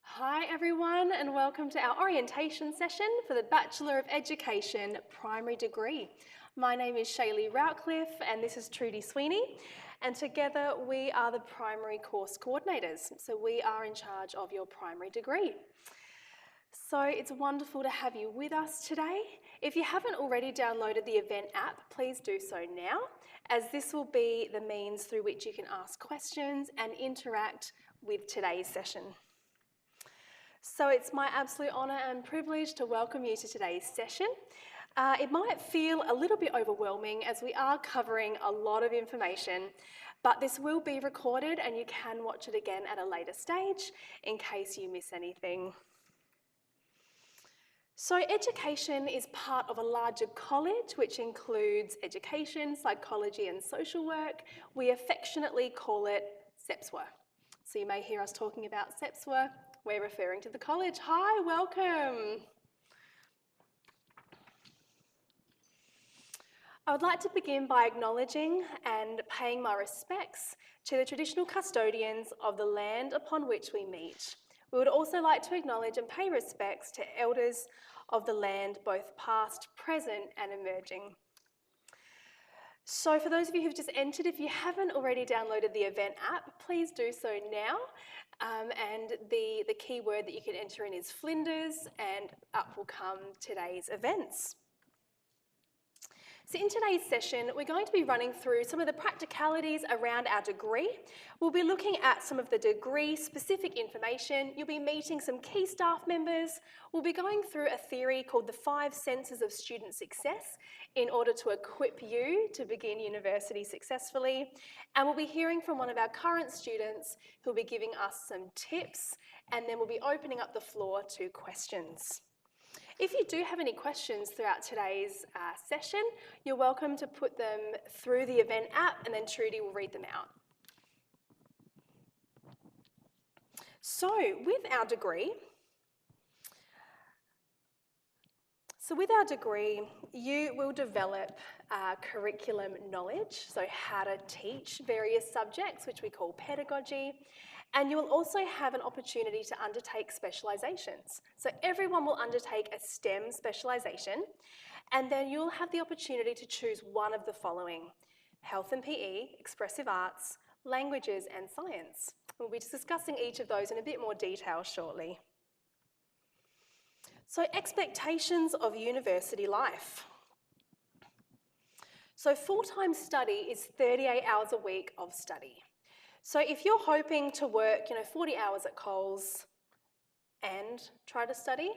Hi everyone and welcome to our orientation session for the Bachelor of Education primary degree. My name is Shaylee Roucliffe and this is Trudy Sweeney, and together we are the primary course coordinators, so we are in charge of your primary degree. So it's wonderful to have you with us today. If you haven't already downloaded the event app, please do so now, as this will be the means through which you can ask questions and interact with today's session. So it's my absolute honour and privilege to welcome you to today's session. It might feel a little bit overwhelming as we are covering a lot of information, but this will be recorded and you can watch it again at a later stage in case you miss anything. So education is part of a larger college which includes education, psychology and social work. We affectionately call it CEPSWA. So you may hear us talking about CEPSWA. We're referring to the college. Hi, welcome. I would like to begin by acknowledging and paying my respects to the traditional custodians of the land upon which we meet. We would also like to acknowledge and pay respects to elders of the land, both past, present and emerging. So for those of you who've just entered, if you haven't already downloaded the event app, please do so now. And the key word that you can enter in is Flinders, and up will come today's events. So in today's session, we're going to be running through some of the practicalities around our degree. We'll be looking at some of the degree-specific information. You'll be meeting some key staff members. We'll be going through a theory called the 5 senses of student success in order to equip you to begin university successfully. And we'll be hearing from one of our current students who'll be giving us some tips, and then we'll be opening up the floor to questions. If you do have any questions throughout today's session, you're welcome to put them through the event app and then Trudy will read them out. So with our degree, you will develop curriculum knowledge, so how to teach various subjects, which we call pedagogy. And you will also have an opportunity to undertake specialisations. So everyone will undertake a STEM specialisation, and then you'll have the opportunity to choose one of the following: health and PE, expressive arts, languages and science. We'll be discussing each of those in a bit more detail shortly. So expectations of university life. So full-time study is 38 hours a week of study. So if you're hoping to work, 40 hours at Coles and try to study,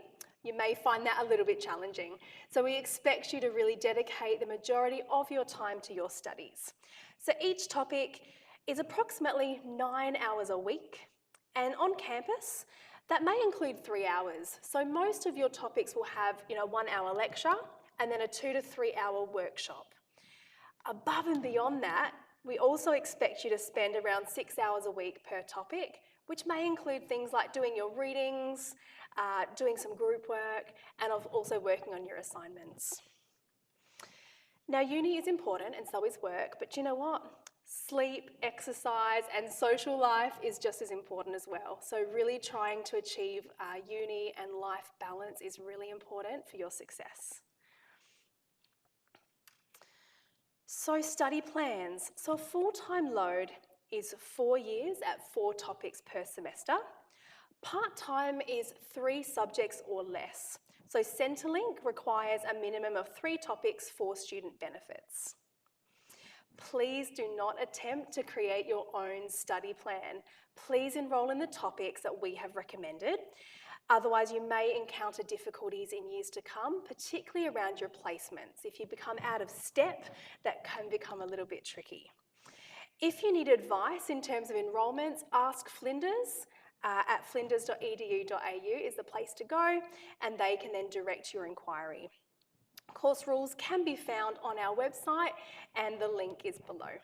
you may find that a little bit challenging. So we expect you to really dedicate the majority of your time to your studies. So each topic is approximately 9 hours a week, and on campus, that may include 3 hours. So most of your topics will have, 1 hour lecture and then a 2 to 3 hour workshop. Above and beyond that, we also expect you to spend around 6 hours a week per topic, which may include things like doing your readings, doing some group work, and also working on your assignments. Now, uni is important and so is work, but you know what? Sleep, exercise, and social life is just as important as well. So really trying to achieve uni and life balance is really important for your success. So study plans. So a full-time load is 4 years at 4 topics per semester. Part-time is 3 subjects or less. So Centrelink requires a minimum of 3 topics for student benefits. Please do not attempt to create your own study plan. Please enrol in the topics that we have recommended. Otherwise, you may encounter difficulties in years to come, particularly around your placements. If you become out of step, that can become a little bit tricky. If you need advice in terms of enrolments, ask Flinders at flinders.edu.au is the place to go, and they can then direct your inquiry. Course rules can be found on our website, and the link is below.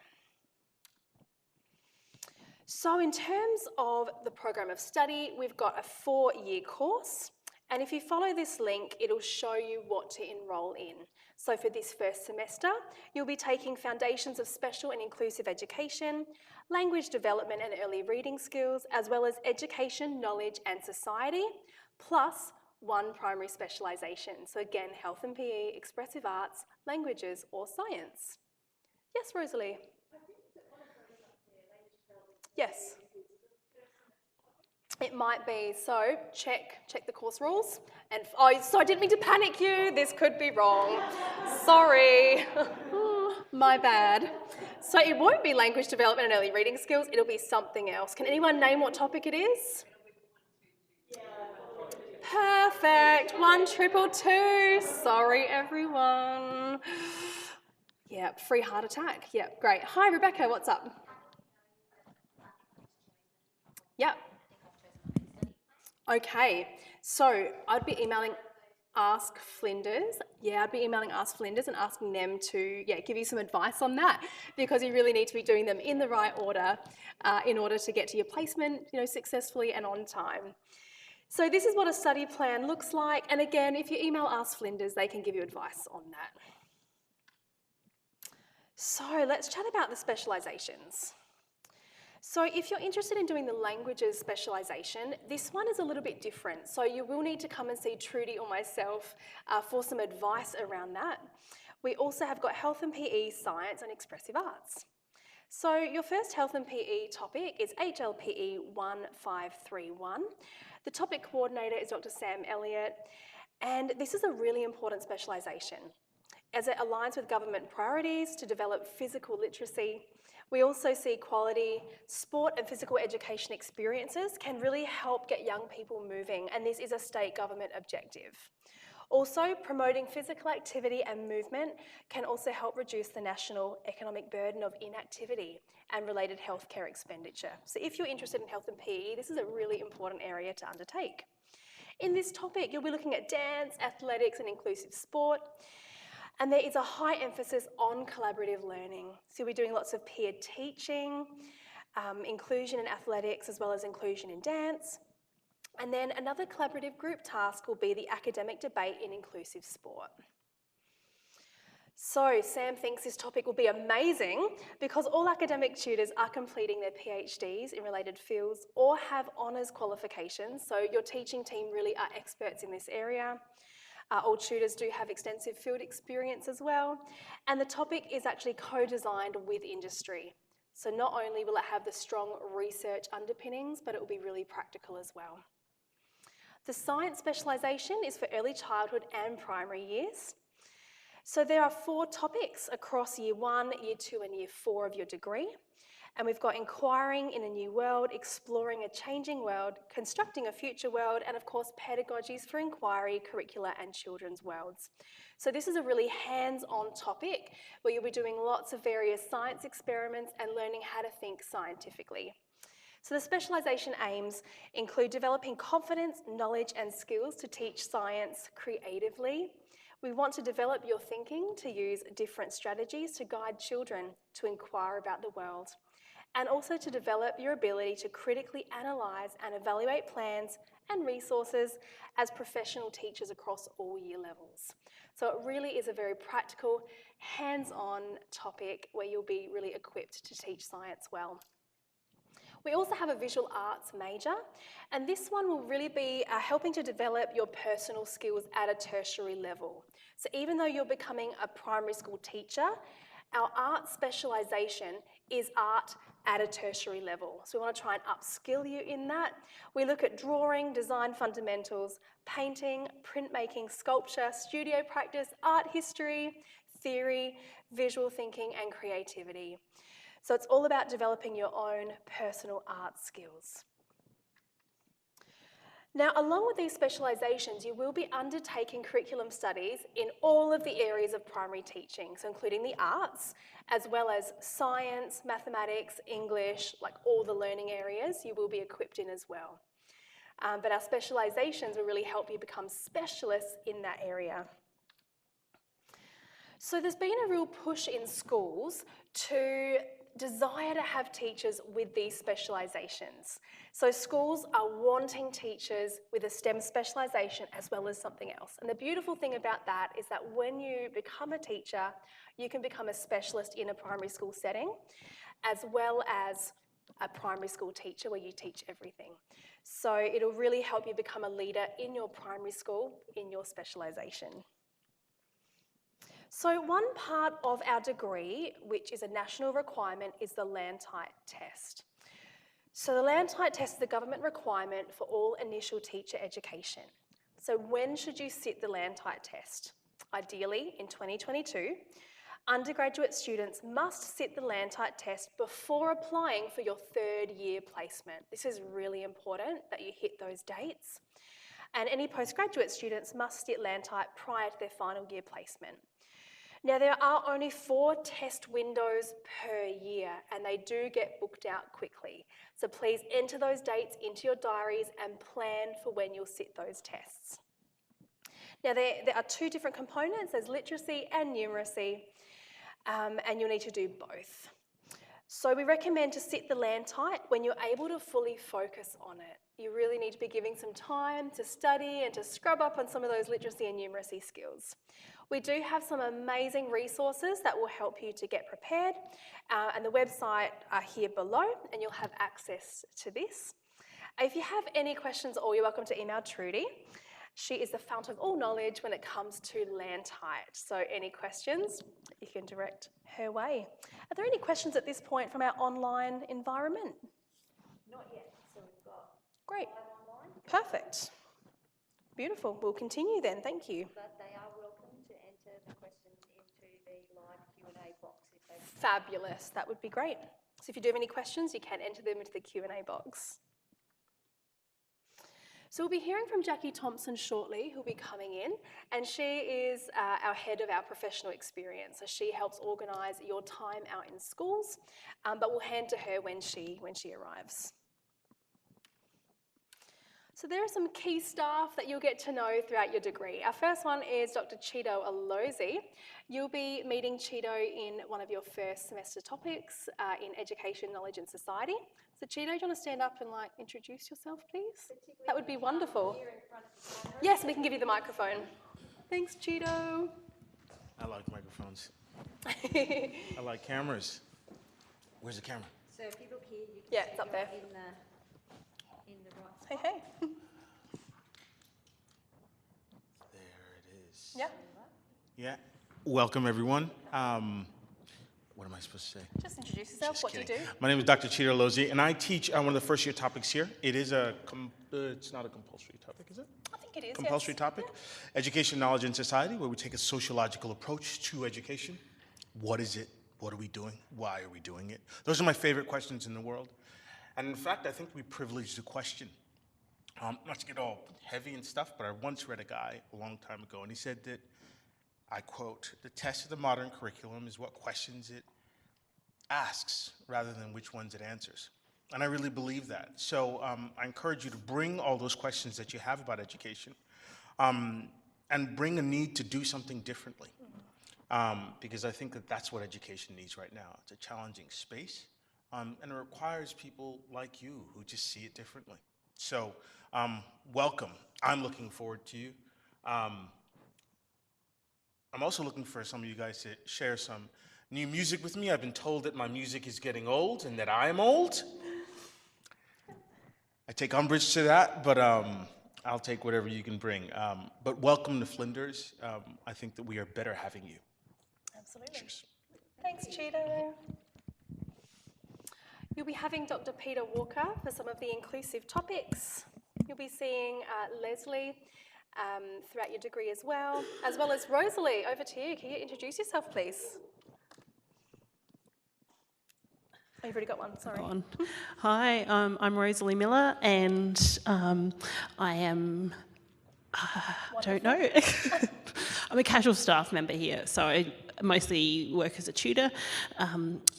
So in terms of the program of study, we've got a 4-year course, And if you follow this link, it'll show you what to enrol in. So for this first semester, you'll be taking Foundations of Special and Inclusive Education, Language Development and Early Reading Skills, as well as Education, Knowledge and Society, plus one primary specialisation. So again, Health and PE, Expressive Arts, Languages or Science. Yes, Rosalie? Yes. It might be, so check the course rules. And so I didn't mean to panic you, this could be wrong. Sorry, my bad. So it won't be language development and early reading skills, it'll be something else. Can anyone name what topic it is? Perfect, 1222, sorry everyone. Yep, free heart attack, yep, great. Hi Rebecca, what's up? Yep. Okay, so I'd be emailing Ask Flinders. Yeah, I'd be emailing Ask Flinders and asking them to give you some advice on that, because you really need to be doing them in the right order in order to get to your placement, successfully and on time. So this is what a study plan looks like, and again, if you email Ask Flinders, they can give you advice on that. So let's chat about the specialisations. So if you're interested in doing the languages specialisation, this one is a little bit different. So you will need to come and see Trudy or myself for some advice around that. We also have got Health and PE, Science and Expressive Arts. So your first Health and PE topic is HLPE 1531. The topic coordinator is Dr. Sam Elliott, and this is a really important specialisation as it aligns with government priorities to develop physical literacy. We also see quality sport and physical education experiences can really help get young people moving, and this is a state government objective. Also, promoting physical activity and movement can also help reduce the national economic burden of inactivity and related healthcare expenditure. So if you're interested in health and PE, this is a really important area to undertake. In this topic, you'll be looking at dance, athletics and inclusive sport. And there is a high emphasis on collaborative learning. So we're doing lots of peer teaching, inclusion in athletics, as well as inclusion in dance. And then another collaborative group task will be the academic debate in inclusive sport. So Sam thinks this topic will be amazing because all academic tutors are completing their PhDs in related fields or have honours qualifications. So your teaching team really are experts in this area. All tutors do have extensive field experience as well, and the topic is actually co-designed with industry. So not only will it have the strong research underpinnings, but it will be really practical as well. The science specialisation is for early childhood and primary years. So there are 4 topics across Year 1, Year 2 and Year 4 of your degree. And we've got inquiring in a new world, exploring a changing world, constructing a future world, and of course, pedagogies for inquiry, curricula, and children's worlds. So this is a really hands-on topic where you'll be doing lots of various science experiments and learning how to think scientifically. So the specialisation aims include developing confidence, knowledge, and skills to teach science creatively. We want to develop your thinking to use different strategies to guide children to inquire about the world, and also to develop your ability to critically analyse and evaluate plans and resources as professional teachers across all year levels. So it really is a very practical, hands-on topic where you'll be really equipped to teach science well. We also have a visual arts major, and this one will really be helping to develop your personal skills at a tertiary level. So even though you're becoming a primary school teacher, our art specialisation is art at a tertiary level. So we want to try and upskill you in that. We look at drawing, design fundamentals, painting, printmaking, sculpture, studio practice, art history, theory, visual thinking and creativity. So it's all about developing your own personal art skills. Now, along with these specialisations, you will be undertaking curriculum studies in all of the areas of primary teaching, so including the arts, as well as science, mathematics, English, like all the learning areas you will be equipped in as well. But our specialisations will really help you become specialists in that area. So there's been a real push in schools to desire to have teachers with these specialisations. So schools are wanting teachers with a STEM specialisation as well as something else. And the beautiful thing about that is that when you become a teacher, you can become a specialist in a primary school setting, as well as a primary school teacher where you teach everything. So it'll really help you become a leader in your primary school, in your specialisation. So one part of our degree, which is a national requirement, is the Landtite test. So the Landtite test is a government requirement for all initial teacher education. So when should you sit the Landtite test? Ideally, in 2022, undergraduate students must sit the Landtite test before applying for your third year placement. This is really important that you hit those dates. And any postgraduate students must sit Landtite prior to their final year placement. Now, there are only 4 test windows per year, and they do get booked out quickly. So please enter those dates into your diaries and plan for when you'll sit those tests. Now, there are 2 different components. There's literacy and numeracy, and you'll need to do both. So we recommend to sit the Landtite when you're able to fully focus on it. You really need to be giving some time to study and to scrub up on some of those literacy and numeracy skills. We do have some amazing resources that will help you to get prepared, and the website are here below, and you'll have access to this. If you have any questions at all, you're welcome to email Trudy. She is the fount of all knowledge when it comes to Landtite. So any questions, you can direct her way. Are there any questions at this point from our online environment? Not yet, so we've got Great. 5 online. Perfect. Beautiful. We'll continue then. Thank you. But they are welcome to enter the questions into the live Q&A box if they Fabulous. That would be great. So if you do have any questions, you can enter them into the Q&A box. So we'll be hearing from Jackie Thompson shortly, who'll be coming in, and she is our head of our professional experience. So she helps organise your time out in schools, but we'll hand to her when she arrives. So there are some key staff that you'll get to know throughout your degree. Our first one is Dr. Cheeto Alozi. You'll be meeting Cheeto in one of your first semester topics in Education, Knowledge and Society. So Cheeto, do you want to stand up and introduce yourself, please? That would be wonderful. Yes, we can give you the microphone. Thanks, Cheeto. I like microphones. I like cameras. Where's the camera? So if you look here, you can Yeah, see it's up you're there. in the right spot. Hey, hey. There it is. Yeah, Yeah. Welcome, everyone. What am I supposed to say? just introduce yourself. Just What do you do? kidding. My name is Dr. Cheeto Alozi, and I teach one of the first year topics here. It is it's not a compulsory topic, is it? I think it is. Compulsory yes. topic. Education, Knowledge, and Society, where we take a sociological approach to education. What is it? What are we doing? Why are we doing it? Those are my favorite questions in the world. And in fact, I think we privilege the question. Not to get all heavy and stuff, but I once read a guy a long time ago, and he said that, I quote, "The test of the modern curriculum is what questions it asks rather than which ones it answers." And I really believe that. So I encourage you to bring all those questions that you have about education and bring a need to do something differently. Because I think that that's what education needs right now. It's a challenging space, and it requires people like you who just see it differently. So welcome. I'm looking forward to you. I'm also looking for some of you guys to share some new music with me. I've been told that my music is getting old and that I'm old. I take umbrage to that, but I'll take whatever you can bring. But welcome to Flinders. I think that we are better having you. Absolutely. Cheers. Thanks, Cheeto. You'll be having Dr. Peter Walker for some of the inclusive topics. You'll be seeing Leslie throughout your degree as well as Rosalie. Over to you. Can you introduce yourself, please? Oh, you've already got one, sorry. On. Hi, I'm Rosalie Miller, and I am, I don't know, I'm a casual staff member here, so I mostly work as a tutor,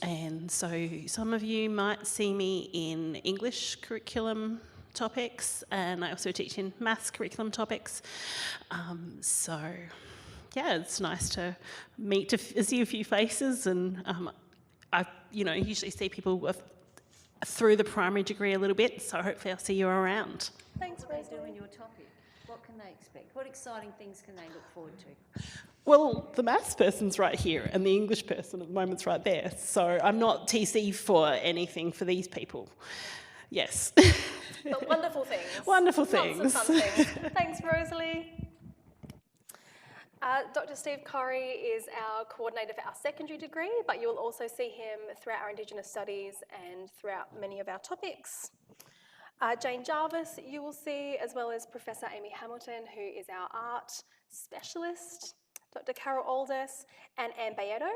and so some of you might see me in English curriculum topics, and I also teach in maths curriculum topics, so yeah, it's nice to see a few faces, and I usually see people through the primary degree a little bit, so hopefully I'll see you around. Thanks, What do they do Rosalie. in your topic? What can they expect? What exciting things can they look forward to? Well, the maths person's right here and the English person at the moment's right there, so I'm not TC for anything for these people. Yes. But wonderful things. Wonderful Lots of things. fun things. Thanks, Rosalie. Dr. Steve Corrie is our coordinator for our secondary degree, but you'll also see him throughout our Indigenous studies and throughout many of our topics. Jane Jarvis you will see, as well as Professor Amy Hamilton, who is our art specialist, Dr. Carol Aldous, and Anne Bayeto,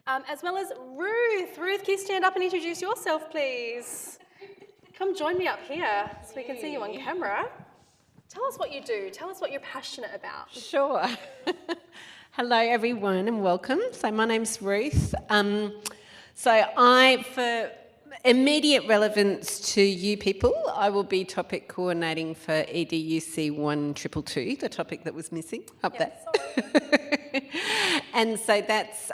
as well as Ruth. Ruth, can you stand up and introduce yourself, please? Come join me up here so we can see you on camera. Tell us what you do. Tell us what you're passionate about. Sure. Hello, everyone, and welcome. So my name's Ruth. For immediate relevance to you people, I will be topic coordinating for EDUC 1222, the topic that was missing up there. And so that's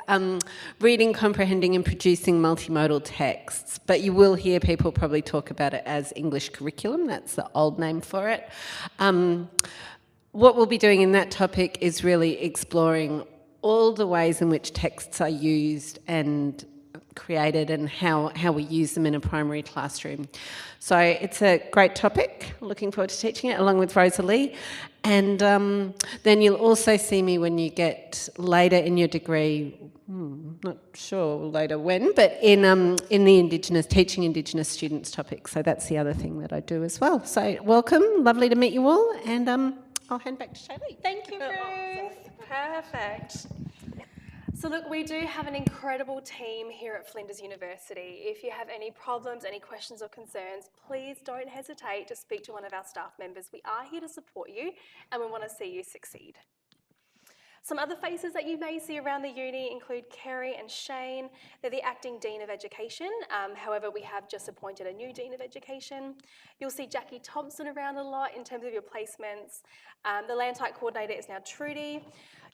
reading, comprehending and producing multimodal texts. But you will hear people probably talk about it as English curriculum. That's the old name for it. What we'll be doing in that topic is really exploring all the ways in which texts are used and created and how we use them in a primary classroom. So it's a great topic. Looking forward to teaching it along with Rosalie. And then you'll also see me when you get later in your degree, not sure later when, but in the Indigenous, teaching Indigenous students topic. So that's the other thing that I do as well. So welcome, lovely to meet you all, and I'll hand back to Shaylee. Thank you, Ruth. Perfect. So look, we do have an incredible team here at Flinders University. If you have any problems, any questions or concerns, please don't hesitate to speak to one of our staff members. We are here to support you and we want to see you succeed. Some other faces that you may see around the uni include Kerry and Shane. They're the acting Dean of Education. However, we have just appointed a new Dean of Education. You'll see Jackie Thompson around a lot in terms of your placements. The Landtype Coordinator is now Trudy.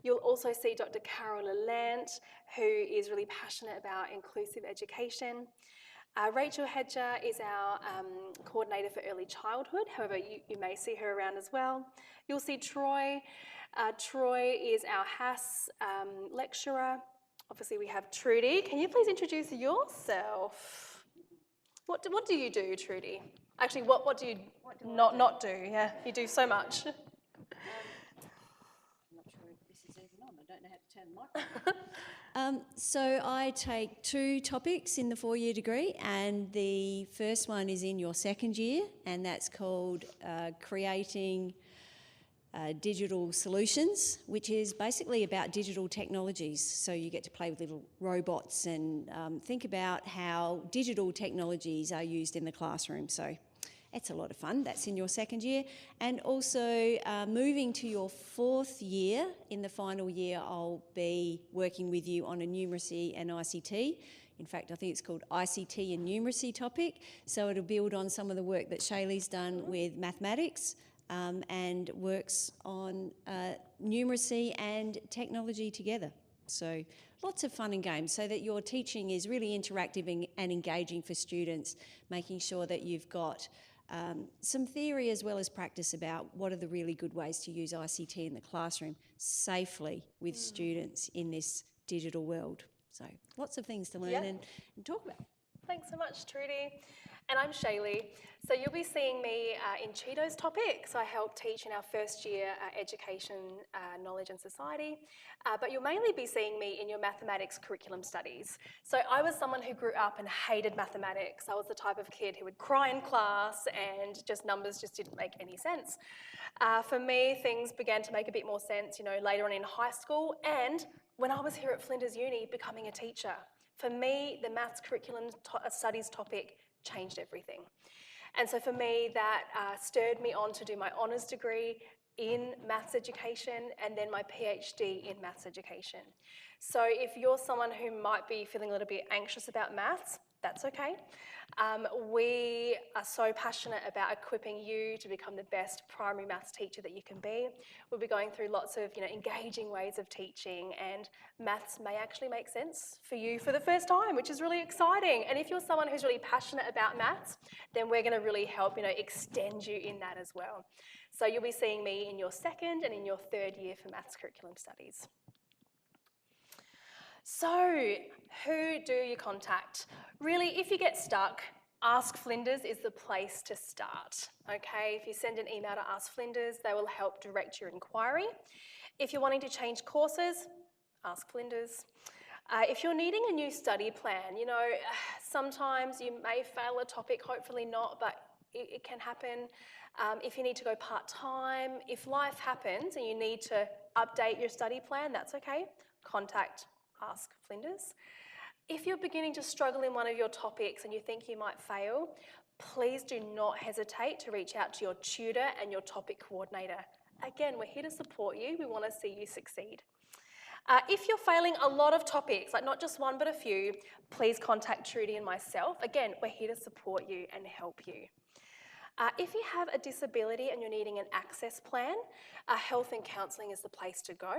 You'll also see Dr. Carol Lallant, who is really passionate about inclusive education. Rachel Hedger is our coordinator for early childhood. However, you may see her around as well. You'll see Troy. Troy is our HAS lecturer. Obviously, we have Trudy. Can you please introduce yourself? What do you do, Trudy? Actually, what do you not do? Yeah, you do so much. I'm not sure if this is even on. I don't know how to turn the microphone. So I take 2 topics in the 4-year degree, and the first one is in your second year, and that's called creating digital solutions, which is basically about digital technologies. So you get to play with little robots and think about how digital technologies are used in the classroom. So it's a lot of fun. That's in your second year. And also moving to your 4th year, in the final year, I'll be working with you on a numeracy and ICT. In fact, I think it's called ICT and numeracy topic. So it'll build on some of the work that Shaylee's done with mathematics and works on numeracy and technology together. So lots of fun and games so that your teaching is really interactive and engaging for students, making sure that you've got some theory as well as practice about what are the really good ways to use ICT in the classroom safely with students in this digital world. So lots of things to learn and talk about. Thanks so much, Trudy. And I'm Shaylee. So you'll be seeing me in Cheeto's topic. So I help teach in our first year education, knowledge and society. But you'll mainly be seeing me in your mathematics curriculum studies. So I was someone who grew up and hated mathematics. I was the type of kid who would cry in class and numbers just didn't make any sense. For me, things began to make a bit more sense, later on in high school and when I was here at Flinders Uni becoming a teacher. For me, the maths curriculum studies topic changed everything. And so for me, that stirred me on to do my honours degree in maths education and then my PhD in maths education. So if you're someone who might be feeling a little bit anxious about maths, that's okay. We are so passionate about equipping you to become the best primary maths teacher that you can be. We'll be going through lots of engaging ways of teaching, and maths may actually make sense for you for the first time, which is really exciting. And if you're someone who's really passionate about maths, then we're going to really help extend you in that as well. So you'll be seeing me in your second and in your third year for maths curriculum studies. So, who do you contact? Really, if you get stuck, Ask Flinders is the place to start, okay? If you send an email to Ask Flinders, they will help direct your inquiry. If you're wanting to change courses, Ask Flinders. If you're needing a new study plan, sometimes you may fail a topic, hopefully not, but it can happen. If you need to go part-time, if life happens and you need to update your study plan, that's okay. Contact Ask Flinders. If you're beginning to struggle in one of your topics and you think you might fail, please do not hesitate to reach out to your tutor and your topic coordinator. Again, we're here to support you. We want to see you succeed. If you're failing a lot of topics, like not just one but a few, please contact Trudy and myself. Again, we're here to support you and help you. If you have a disability and you're needing an access plan, health and counselling is the place to go.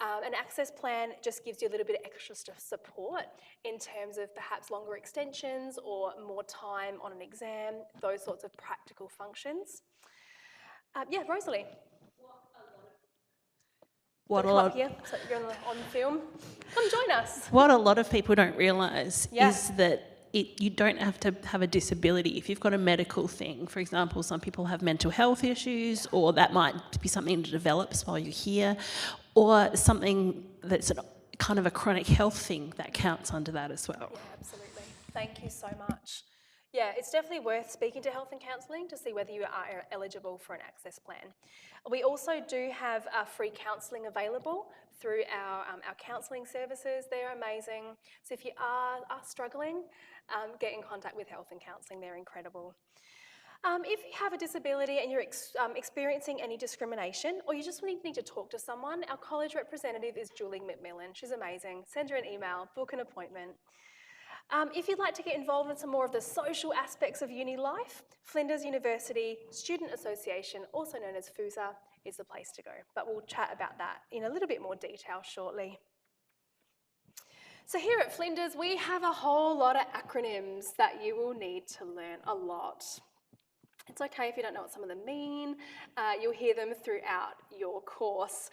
An access plan just gives you a little bit of extra support in terms of perhaps longer extensions or more time on an exam, those sorts of practical functions. Yeah, Rosalie. What a Come up lot, here, so you're on film. Come join us. what a lot of people don't realise Yeah. is that you don't have to have a disability. If you've got a medical thing, for example, some people have mental health issues, or that might be something that develops while you're here, or something that's kind of a chronic health thing that counts under that as well. Yeah, absolutely. Thank you so much. Yeah, it's definitely worth speaking to health and counselling to see whether you are eligible for an access plan. We also do have free counselling available through our counselling services. They're amazing. So if you are struggling, get in contact with health and counselling. They're incredible. If you have a disability and you're experiencing any discrimination, or you just need to talk to someone, our college representative is Julie McMillan. She's amazing. Send her an email, book an appointment. If you'd like to get involved in some more of the social aspects of uni life, Flinders University Student Association, also known as FUSA, is the place to go. But we'll chat about that in a little bit more detail shortly. So here at Flinders, we have a whole lot of acronyms that you will need to learn a lot. It's okay if you don't know what some of them mean. You'll hear them throughout your course.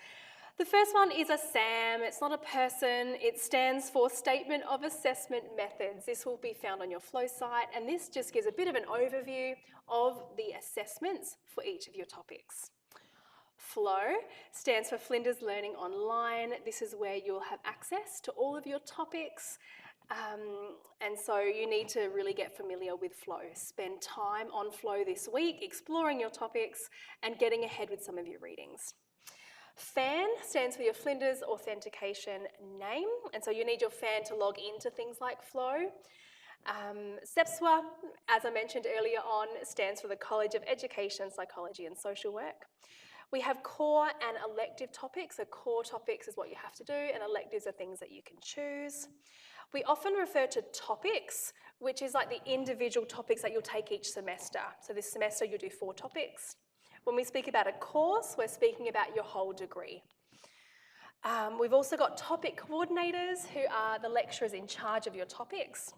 The first one is a SAM. It's not a person. It stands for Statement of Assessment Methods. This will be found on your flow site, and this just gives a bit of an overview of the assessments for each of your topics. FLOW stands for Flinders Learning Online. This is where you'll have access to all of your topics, and so you need to really get familiar with FLOW. Spend time on FLOW this week, exploring your topics and getting ahead with some of your readings. FAN stands for your Flinders Authentication Name, and so you need your FAN to log into things like FLOW. SEPSWA, as I mentioned earlier on, stands for the College of Education, Psychology and Social Work. We have core and elective topics. So core topics is what you have to do, and electives are things that you can choose. We often refer to topics, which is like the individual topics that you'll take each semester. So this semester you'll do 4 topics. When we speak about a course, we're speaking about your whole degree. We've also got topic coordinators, who are the lecturers in charge of your topics.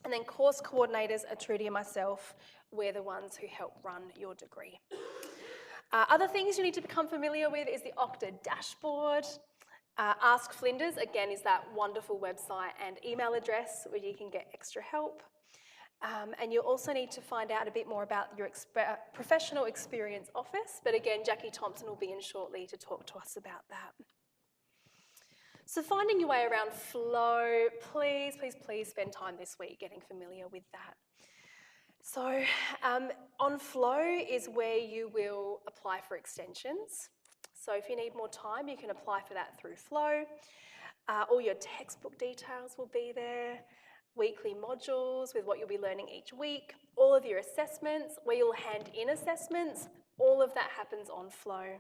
And then course coordinators are Trudy and myself. We're the ones who help run your degree. Other things you need to become familiar with is the Okta dashboard. Ask Flinders, again, is that wonderful website and email address where you can get extra help. And you'll also need to find out a bit more about your professional experience office, but again, Jackie Thompson will be in shortly to talk to us about that. So finding your way around FLOW, please, please, please spend time this week getting familiar with that. So on FLOW is where you will apply for extensions. So if you need more time, you can apply for that through FLOW. All your textbook details will be there. Weekly modules with what you'll be learning each week, all of your assessments, where you'll hand in assessments, all of that happens on FLOW,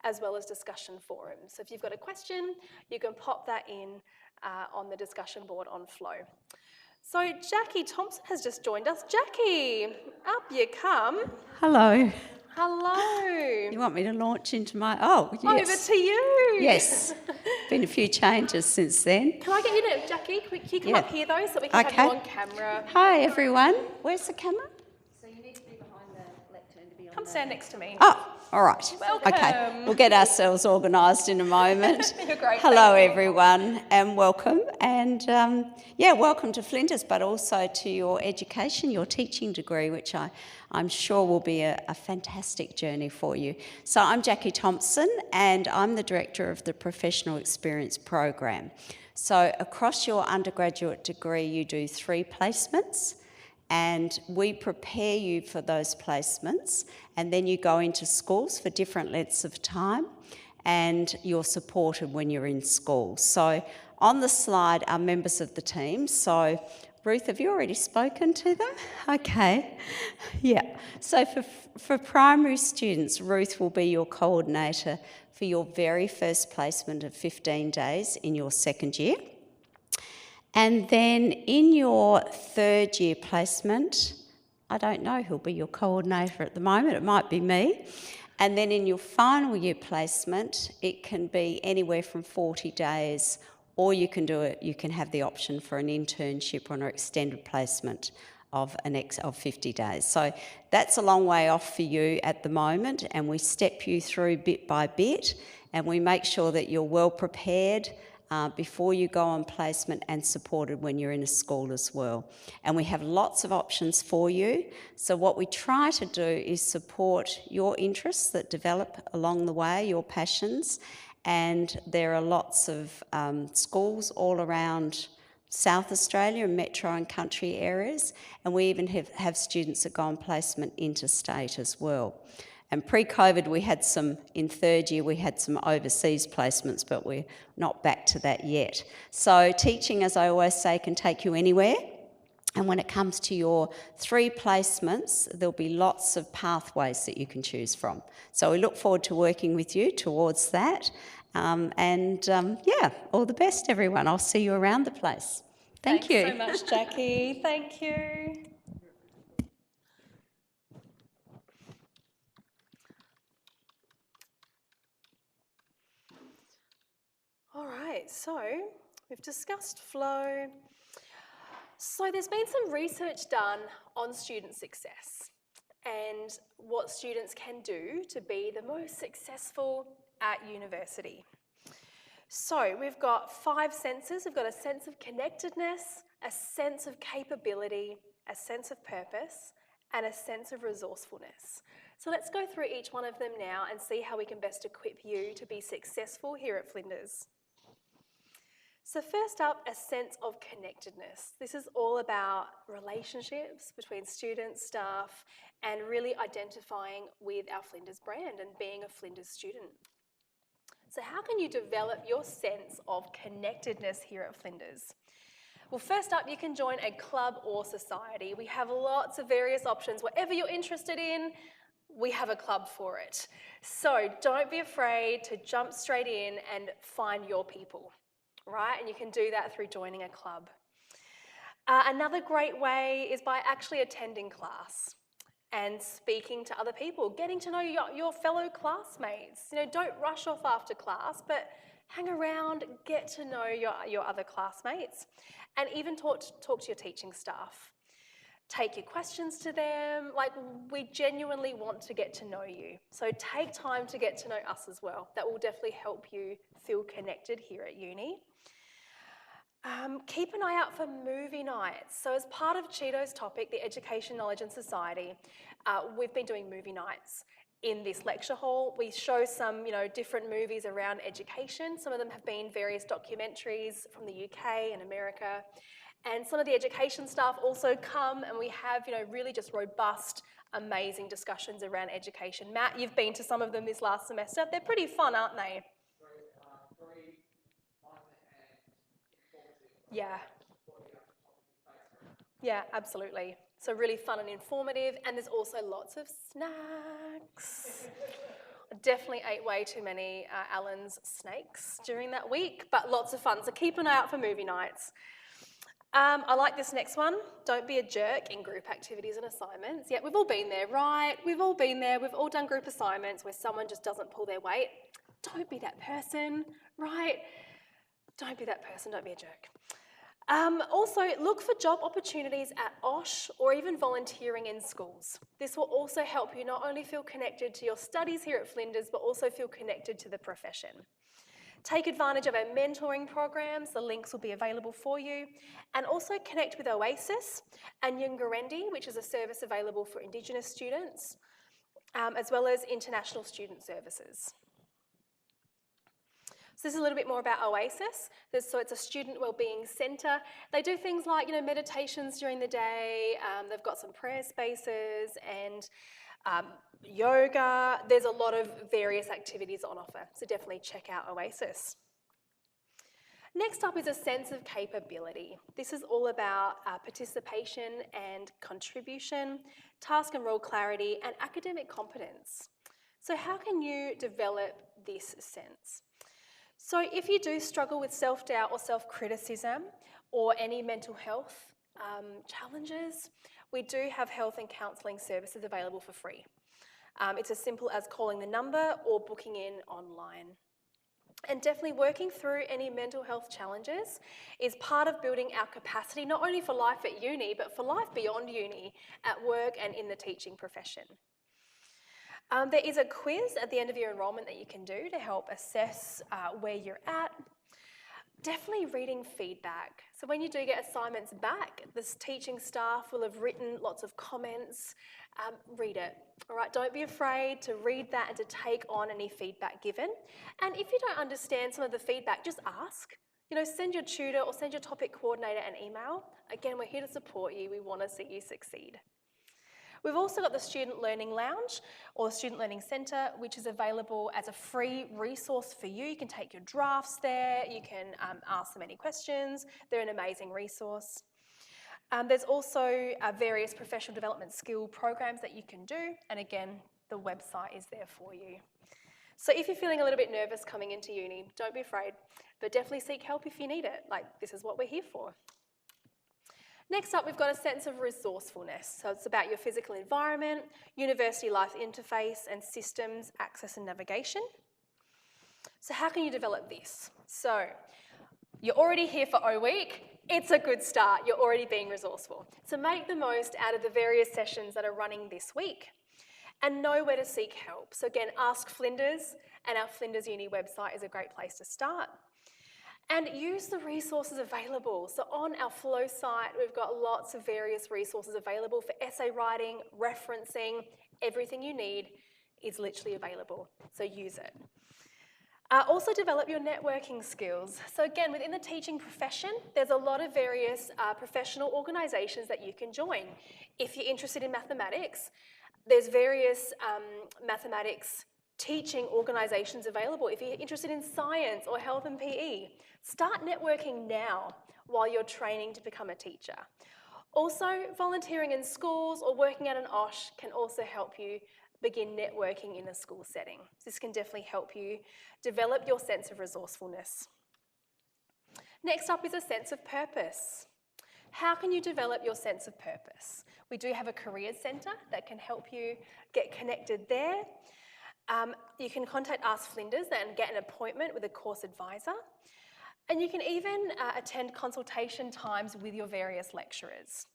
as well as discussion forums. So if you've got a question, you can pop that in on the discussion board on FLOW. So Jackie Thompson has just joined us. Jackie, up you come. Hello. Hello. You want me to launch into my... Oh, yes. Over to you. Yes. Been a few changes since then. Can I get you to, Jackie, can you come Yeah. up here though so we can have you Okay. on camera? Hi, everyone. Where's the camera? So you need to be behind the lectern to be on Come stand next to me. Oh, all right. Welcome. Okay, we'll get ourselves organised in a moment. You're great, Hello, thank you. everyone, and welcome. And welcome to Flinders, but also to your education, your teaching degree, which I'm sure will be a fantastic journey for you. So I'm Jackie Thompson, and I'm the Director of the Professional Experience Program. So across your undergraduate degree, you do 3 placements, and we prepare you for those placements, and then you go into schools for different lengths of time, and you're supported when you're in school. So on the slide are members of the team. So Ruth, have you already spoken to them? Okay, yeah. So for primary students, Ruth will be your coordinator for your very first placement of 15 days in your second year. And then in your third year placement, I don't know who'll be your coordinator at the moment, it might be me. And then in your final year placement, it can be anywhere from 40 days, or you can have the option for an internship or an extended placement of 50 days. So that's a long way off for you at the moment, and we step you through bit by bit, and we make sure that you're well prepared before you go on placement and supported when you're in a school as well. And we have lots of options for you. So what we try to do is support your interests that develop along the way, your passions. And there are lots of schools all around South Australia and metro and country areas. And we even have students that go on placement interstate as well. And pre-COVID, in third year, we had some overseas placements, but we're not back to that yet. So teaching, as I always say, can take you anywhere. And when it comes to your 3 placements, there'll be lots of pathways that you can choose from. So we look forward to working with you towards that. All the best, everyone. I'll see you around the place. Thank you. Thanks so much, Jackie. Thank you. All right, so we've discussed flow. So there's been some research done on student success and what students can do to be the most successful at university. So we've got 5 senses. We've got a sense of connectedness, a sense of capability, a sense of purpose, and a sense of resourcefulness. So let's go through each one of them now and see how we can best equip you to be successful here at Flinders. So first up, a sense of connectedness. This is all about relationships between students, staff, and really identifying with our Flinders brand and being a Flinders student. So how can you develop your sense of connectedness here at Flinders? Well, first up, you can join a club or society. We have lots of various options. Whatever you're interested in, we have a club for it. So don't be afraid to jump straight in and find your people, right? And you can do that through joining a club. Another great way is by actually attending class and speaking to other people, getting to know your fellow classmates. Don't rush off after class, but hang around, get to know your other classmates, and even talk to your teaching staff. Take your questions to them. We genuinely want to get to know you. So take time to get to know us as well. That will definitely help you feel connected here at uni. Keep an eye out for movie nights. So as part of Cheeto's topic, the Education, Knowledge and Society, we've been doing movie nights in this lecture hall. We show some, different movies around education. Some of them have been various documentaries from the UK and America. And some of the education staff also come, and we have, really just robust, amazing discussions around education. Matt, you've been to some of them this last semester. They're pretty fun, aren't they? Yeah, absolutely. So really fun and informative, and there's also lots of snacks. I definitely ate way too many Allen's snakes during that week, but lots of fun. So keep an eye out for movie nights. I like this next one. Don't be a jerk in group activities and assignments. Yeah, we've all been there, right? We've all been there. We've all done group assignments where someone just doesn't pull their weight. Don't be that person, right? Don't be that person. Don't be a jerk. Also, look for job opportunities at OSH or even volunteering in schools. This will also help you not only feel connected to your studies here at Flinders, but also feel connected to the profession. Take advantage of our mentoring programs. The links will be available for you. And also connect with Oasis and Yungarendi, which is a service available for Indigenous students, as well as international student services. So this is a little bit more about Oasis. So it's a student wellbeing centre. They do things like, meditations during the day. They've got some prayer spaces and yoga. There's a lot of various activities on offer, so definitely check out Oasis. Next up is a sense of capability. This is all about participation and contribution, task and role clarity, and academic competence. So how can you develop this sense? So if you do struggle with self-doubt or self-criticism or any mental health challenges, we do have health and counselling services available for free. It's as simple as calling the number or booking in online. And definitely working through any mental health challenges is part of building our capacity, not only for life at uni, but for life beyond uni, at work and in the teaching profession. There is a quiz at the end of your enrolment that you can do to help assess where you're at. Definitely reading feedback. So when you do get assignments back, this teaching staff will have written lots of comments. Read it, all right? Don't be afraid to read that and to take on any feedback given. And if you don't understand some of the feedback, just ask. Send your tutor or send your topic coordinator an email. Again, we're here to support you. We want to see you succeed. We've also got the Student Learning Lounge or Student Learning Centre, which is available as a free resource for you. You can take your drafts there, you can ask them any questions. They're an amazing resource. There's also various professional development skill programs that you can do, and again, the website is there for you. So if you're feeling a little bit nervous coming into uni, don't be afraid, but definitely seek help if you need it. This is what we're here for. Next up, we've got a sense of resourcefulness. So it's about your physical environment, university life interface, and systems, access and navigation. So how can you develop this? So you're already here for O Week. It's a good start. You're already being resourceful. So make the most out of the various sessions that are running this week and know where to seek help. So again, Ask Flinders, and our Flinders Uni website is a great place to start. And use the resources available. So on our Flow site, we've got lots of various resources available for essay writing, referencing. Everything you need is literally available, so use it. Also develop your networking skills. So again, within the teaching profession, there's a lot of various professional organisations that you can join. If you're interested in mathematics, there's various mathematics teaching organisations available. If you're interested in science or health and PE, start networking now while you're training to become a teacher. Also, volunteering in schools or working at an OSH can also help you begin networking in a school setting. This can definitely help you develop your sense of resourcefulness. Next up is a sense of purpose. How can you develop your sense of purpose? We do have a careers centre that can help you get connected there. You can contact Ask Flinders and get an appointment with a course advisor. And you can even attend consultation times with your various lecturers.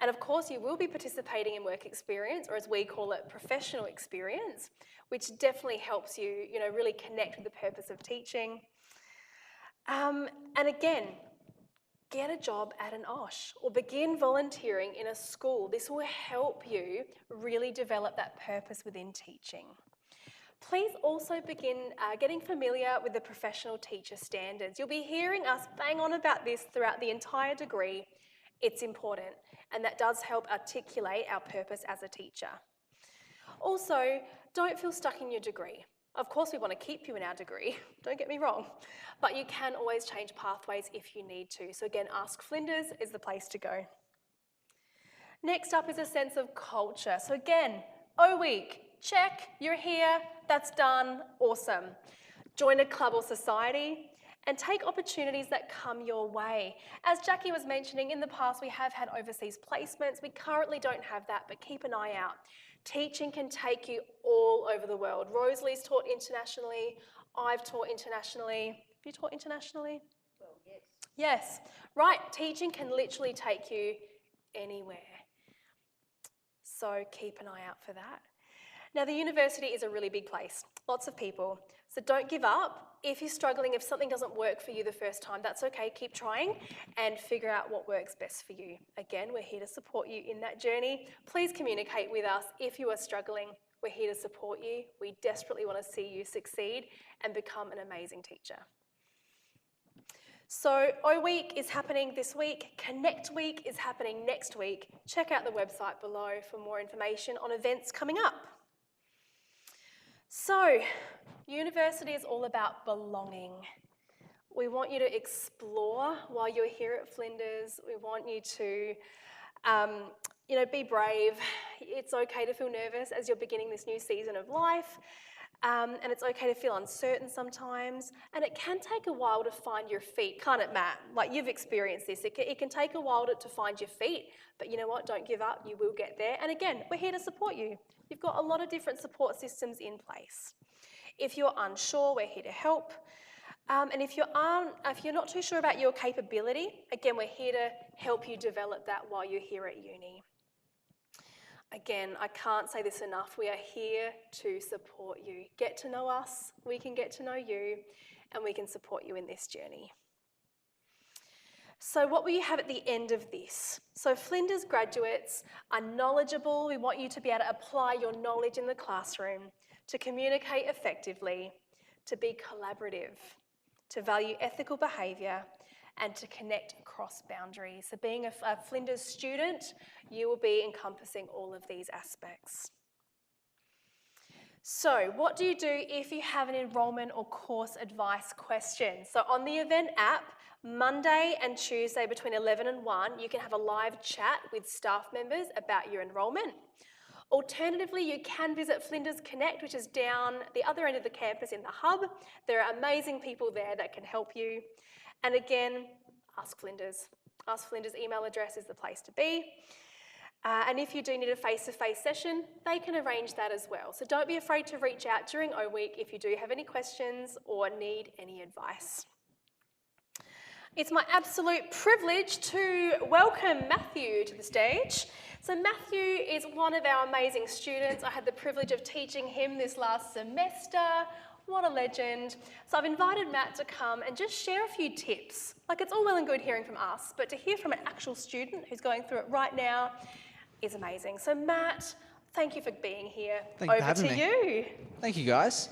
And of course, you will be participating in work experience, or as we call it, professional experience, which definitely helps you, really connect with the purpose of teaching. And again, get a job at an OSH or begin volunteering in a school. This will help you really develop that purpose within teaching. Please also begin getting familiar with the professional teacher standards. You'll be hearing us bang on about this throughout the entire degree. It's important, and that does help articulate our purpose as a teacher. Also, don't feel stuck in your degree. Of course, we want to keep you in our degree, don't get me wrong, but you can always change pathways if you need to. So again, Ask Flinders is the place to go. Next up is a sense of culture. So again, O Week, check, you're here, that's done, awesome. Join a club or society, and take opportunities that come your way. As Jackie was mentioning, in the past we have had overseas placements. We currently don't have that, but keep an eye out. Teaching can take you all over the world. Rosalie's taught internationally. I've taught internationally. Have you taught internationally? Well, yes. Yes, right. Teaching can literally take you anywhere. So keep an eye out for that. Now, the university is a really big place, lots of people. So don't give up. If you're struggling, if something doesn't work for you the first time, that's okay. Keep trying and figure out what works best for you. Again, we're here to support you in that journey. Please communicate with us if you are struggling. We're here to support you. We desperately want to see you succeed and become an amazing teacher. So O Week is happening this week. Connect Week is happening next week. Check out the website below for more information on events coming up. So, university is all about belonging. We want you to explore while you're here at Flinders. We want you to, be brave. It's okay to feel nervous as you're beginning this new season of life. And it's okay to feel uncertain sometimes. And it can take a while to find your feet, can't it, Matt? Like, you've experienced this. It can take a while to find your feet. But you know what? Don't give up. You will get there. And again, we're here to support you. You've got a lot of different support systems in place. If you're unsure, we're here to help. And if you're not too sure about your capability, again, we're here to help you develop that while you're here at uni. Again, I can't say this enough. We are here to support you. Get to know us, we can get to know you, and we can support you in this journey. So what will you have at the end of this? So Flinders graduates are knowledgeable. We want you to be able to apply your knowledge in the classroom, to communicate effectively, to be collaborative, to value ethical behaviour, and to connect across boundaries. So being a Flinders student, you will be encompassing all of these aspects. So what do you do if you have an enrolment or course advice question? So on the event app, Monday and Tuesday between 11 and 1, you can have a live chat with staff members about your enrolment. Alternatively, you can visit Flinders Connect, which is down the other end of the campus in the hub. There are amazing people there that can help you. And again, Ask Flinders. Ask Flinders email address is the place to be. And if you do need a face-to-face session, they can arrange that as well. So don't be afraid to reach out during O Week if you do have any questions or need any advice. It's my absolute privilege to welcome Matthew to the stage. So Matthew is one of our amazing students. I had the privilege of teaching him this last semester. What a legend. So I've invited Matt to come and just share a few tips. Like, it's all well and good hearing from us, but to hear from an actual student who's going through it right now is amazing. So Matt, thank you for being here. Thank you for Over having to me. you. Thank you, guys.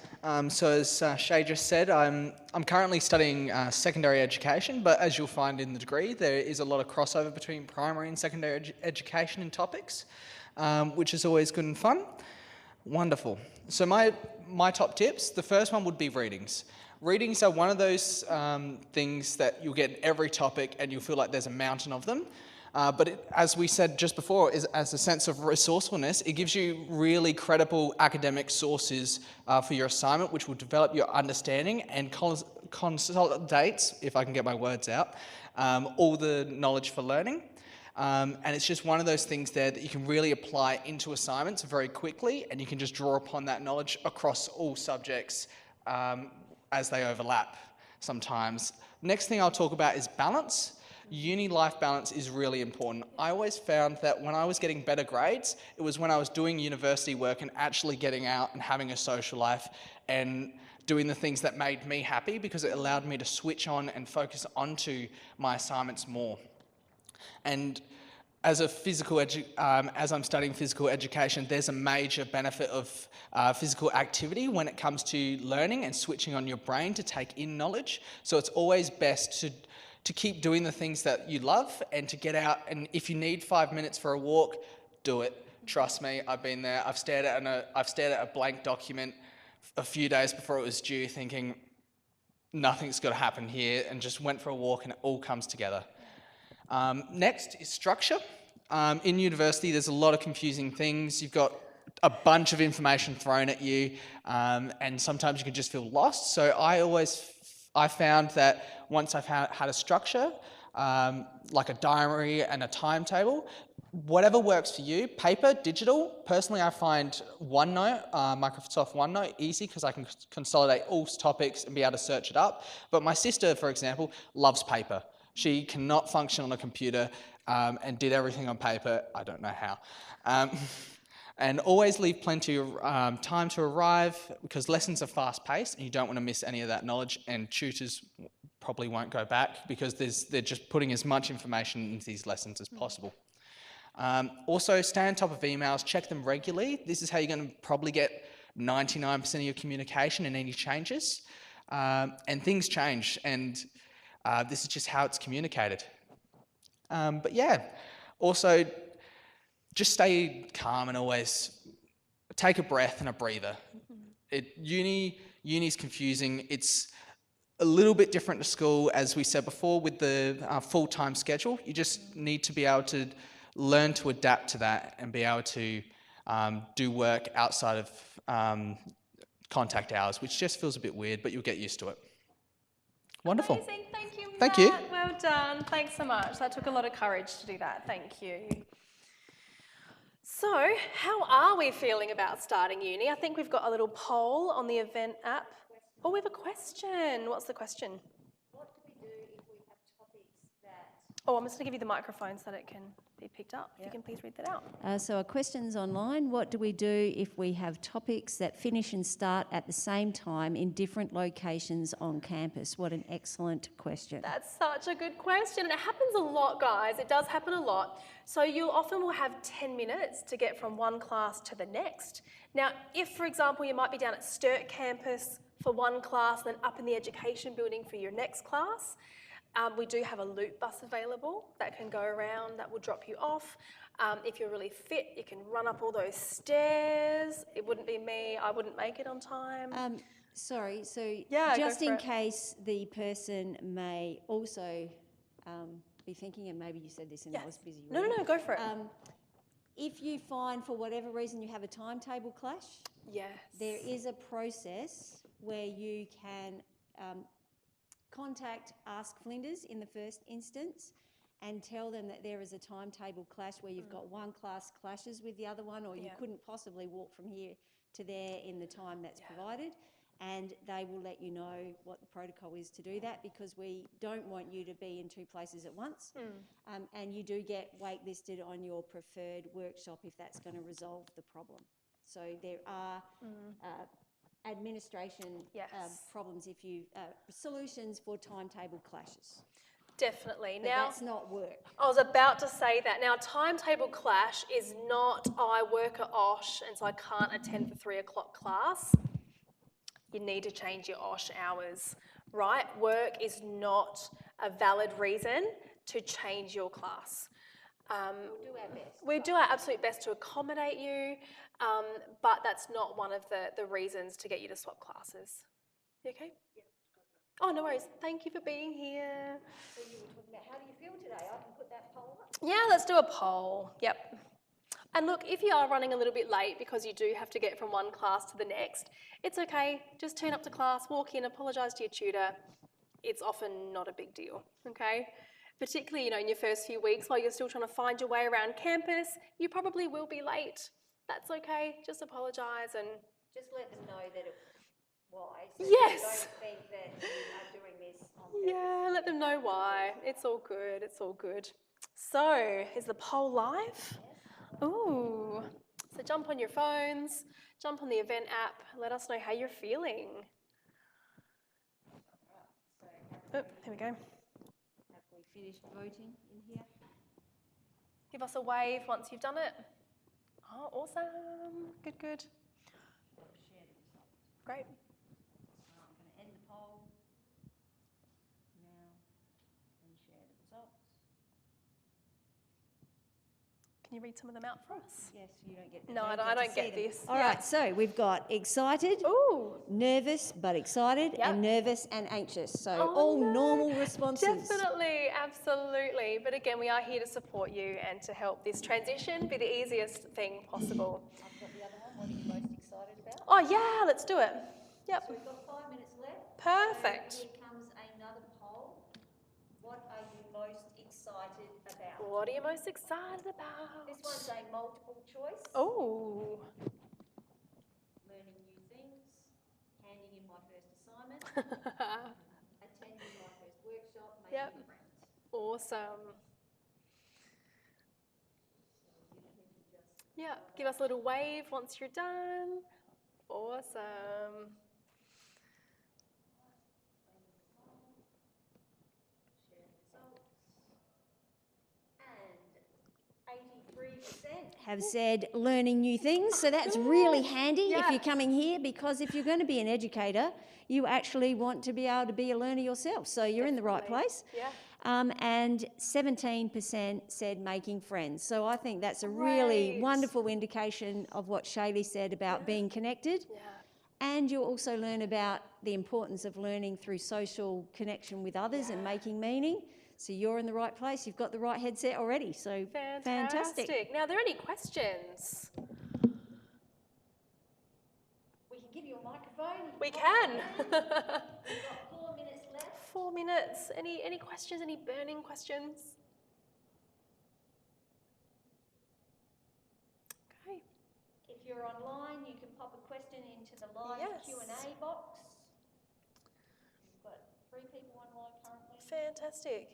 So as Shay just said, I'm currently studying secondary education, but as you'll find in the degree, there is a lot of crossover between primary and secondary education and topics, which is always good and fun. Wonderful. So my top tips, the first one would be readings. Readings are one of those things that you'll get in every topic and you'll feel like there's a mountain of them. But as we said just before, as a sense of resourcefulness, it gives you really credible academic sources for your assignment, which will develop your understanding and consolidates, if I can get my words out, all the knowledge for learning. And it's just one of those things there that you can really apply into assignments very quickly, and you can just draw upon that knowledge across all subjects as they overlap sometimes. Next thing I'll talk about is balance. Uni life balance is really important. I always found that when I was getting better grades, it was when I was doing university work and actually getting out and having a social life and doing the things that made me happy, because it allowed me to switch on and focus onto my assignments more. And as I'm studying physical education, there's a major benefit of physical activity when it comes to learning and switching on your brain to take in knowledge. So it's always best to keep doing the things that you love and to get out, and if you need 5 minutes for a walk, do it. Trust me, I've been there. I've stared at a blank document a few days before it was due, thinking nothing's got to happen here, and just went for a walk and it all comes together. Next is structure. In university, there's a lot of confusing things. You've got a bunch of information thrown at you, and sometimes you can just feel lost. So I always I found that once I've had a structure, like a diary and a timetable, whatever works for you, paper, digital. Personally, I find OneNote, Microsoft OneNote, easy because I can consolidate all topics and be able to search it up. But my sister, for example, loves paper. She cannot function on a computer and did everything on paper. I don't know how. And always leave plenty of time to arrive because lessons are fast-paced and you don't want to miss any of that knowledge, and tutors probably won't go back because they're just putting as much information into these lessons as possible. Also, stay on top of emails, check them regularly. This is how you're going to probably get 99% of your communication and any changes. And things change, and this is just how it's communicated. But yeah, also just stay calm and always take a breath and a breather. Uni's confusing. It's a little bit different to school, as we said before, with the full-time schedule. You just need to be able to learn to adapt to that and be able to do work outside of contact hours, which just feels a bit weird, but you'll get used to it. Wonderful. Amazing. Thank you, Matt. Thank you. Well done. Thanks so much. That took a lot of courage to do that. Thank you. So, how are we feeling about starting uni? I think we've got a little poll on the event app. Oh, we have a question. What's the question? What do we do if we have topics that... Oh, I'm just going to give you the microphone so that it can be picked up. If you can please read that out. So a question's online. What do we do if we have topics that finish and start at the same time in different locations on campus? What an excellent question. That's such a good question. And it happens a lot, guys. It does happen a lot. So you often will have 10 minutes to get from one class to the next. Now, if, for example, you might be down at Sturt campus for one class, then up in the education building for your next class, we do have a loop bus available that can go around, that will drop you off. If you're really fit, you can run up all those stairs. It wouldn't be me, I wouldn't make it on time. Sorry, so Yeah, go just for in it. case the person may also be thinking, and maybe you said this and I was busy No, reading. go for it. If you find for whatever reason you have a timetable clash, Yes. there is a process where you can contact Ask Flinders in the first instance and tell them that there is a timetable clash where you've got one class clashes with the other one, or you couldn't possibly walk from here to there in the time that's provided, and they will let you know what the protocol is to do that, because we don't want you to be in two places at once. And you do get waitlisted on your preferred workshop if that's going to resolve the problem. So there are administration problems if you solutions for timetable clashes. Definitely. But Now, that's not work. I was about to say that. Now, timetable clash is not I work at OSH and so I can't attend the 3 o'clock class. You need to change your OSH hours, right? Work is not a valid reason to change your class. We'll do our best. We do our absolute best to accommodate you, but that's not one of the reasons to get you to swap classes. You okay? Yeah. Oh, no worries. Thank you for being here. So you were talking about how do you feel today? I can put that poll up. Yeah, let's do a poll. Yep. And look, if you are running a little bit late because you do have to get from one class to the next, it's okay. Just turn up to class, walk in, apologise to your tutor. It's often not a big deal, okay? Particularly, in your first few weeks while you're still trying to find your way around campus, you probably will be late. That's okay. Just apologise and... Just let them know that it why. So Yes. Don't think that you are doing this on purpose. Yeah, let them know why. It's all good. It's all good. So, is the poll live? Ooh. So jump on your phones, jump on the event app, let us know how you're feeling. Oh, here we go. Have we finished voting in here? Give us a wave once you've done it. Oh, awesome. Good, good. Great. I'm going to end the poll now and share the results. Can you read some of them out for us? Yes, you don't get. No, I don't get this. All right, so we've got excited, Ooh. nervous but excited, Yep. and nervous and anxious. So Oh, all no. normal responses. Definitely, absolutely. But again, we are here to support you and to help this transition be the easiest thing possible. I've got the other one. What are you most excited about? Oh yeah, let's do it. Yep. So we've got 5 minutes left. Perfect. Here comes excited about? What are you most excited about? This one's a multiple choice. Oh. Learning new things, handing in my first assignment, attending my first workshop, making Yep. friends. Awesome. So you can just Yeah, give us a little wave once you're done. Awesome. share results. And 83% have said learning new things. So that's really handy if Yeah. you're coming here, because if you're going to be an educator, you actually want to be able to be a learner yourself. So you're in the right Definitely. place. Yeah. And 17% said making friends. So I think that's a really Great. wonderful indication of what Shaylee said about being connected. Yeah. And you'll also learn about the importance of learning through social connection with others and making meaning. So you're in the right place. You've got the right headset already. So fantastic. Now, are there any questions? We can give you a microphone. We can. We've got 4 minutes left. 4 minutes. Any questions? Any burning questions? Okay. If you're online, you can pop a question into the live Yes. Q&A box. We've got 3 people online currently. Fantastic.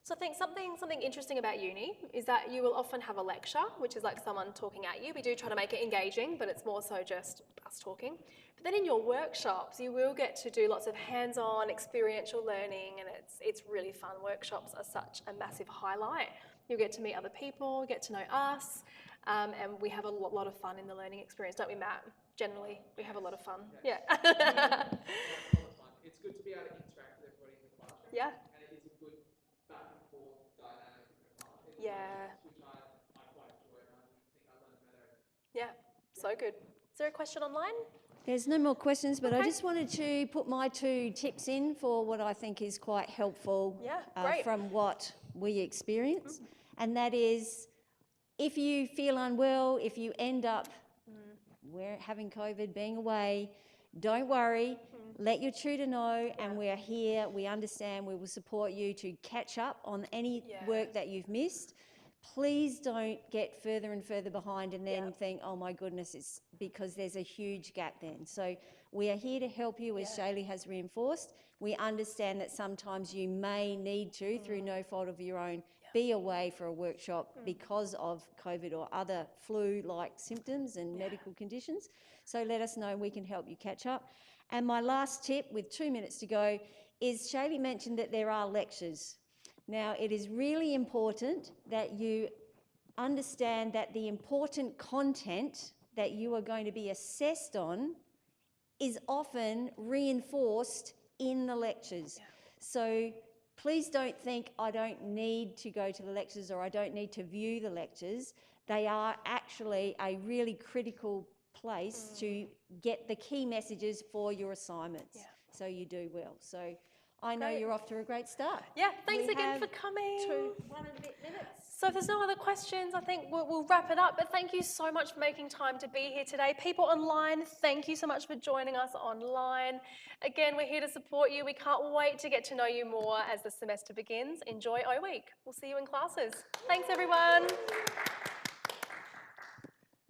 So I think something interesting about uni is that you will often have a lecture, which is like someone talking at you. We do try to make it engaging, but it's more so just us talking. But then in your workshops, you will get to do lots of hands-on experiential learning, and it's really fun. Workshops are such a massive highlight. You'll get to meet other people, get to know us, and we have a lot of fun in the learning experience, don't we, Matt? Generally, we have a lot of fun. Yeah. It's good to be able to interact with everybody in the classroom. Yeah. And it is a good back and forth dynamic in the class. Yeah. Which I quite enjoy, and I think I learned better. Yeah. So good. Is there a question online? There's no more questions, but I Okay. just wanted to put my 2 tips in for what I think is quite helpful Yeah, great. from what we experience. And that is, if you feel unwell, if you end up we're having COVID, being away, don't worry. Let your tutor know, and we're here. We understand. We will support you to catch up on any work that you've missed. Please don't get further and further behind and then think, oh my goodness, it's because there's a huge gap then. So we are here to help you, as Shaylee has reinforced. We understand that sometimes you may need to, through no fault of your own, be away for a workshop because of COVID or other flu-like symptoms and medical conditions. So let us know, we can help you catch up. And my last tip, with 2 minutes to go, is Shaylee mentioned that there are lectures. Now, it is really important that you understand that the important content that you are going to be assessed on is often reinforced in the lectures. So please don't think, I don't need to go to the lectures or I don't need to view the lectures. They are actually a really critical place to get the key messages for your assignments. So you do well. So I know you're off to a great start. Yeah, thanks We again for have coming. 1 and a bit minutes. So if there's no other questions, I think we'll wrap it up. But thank you so much for making time to be here today. People online, thank you so much for joining us online. Again, we're here to support you. We can't wait to get to know you more as the semester begins. Enjoy O Week. We'll see you in classes. Thanks, everyone.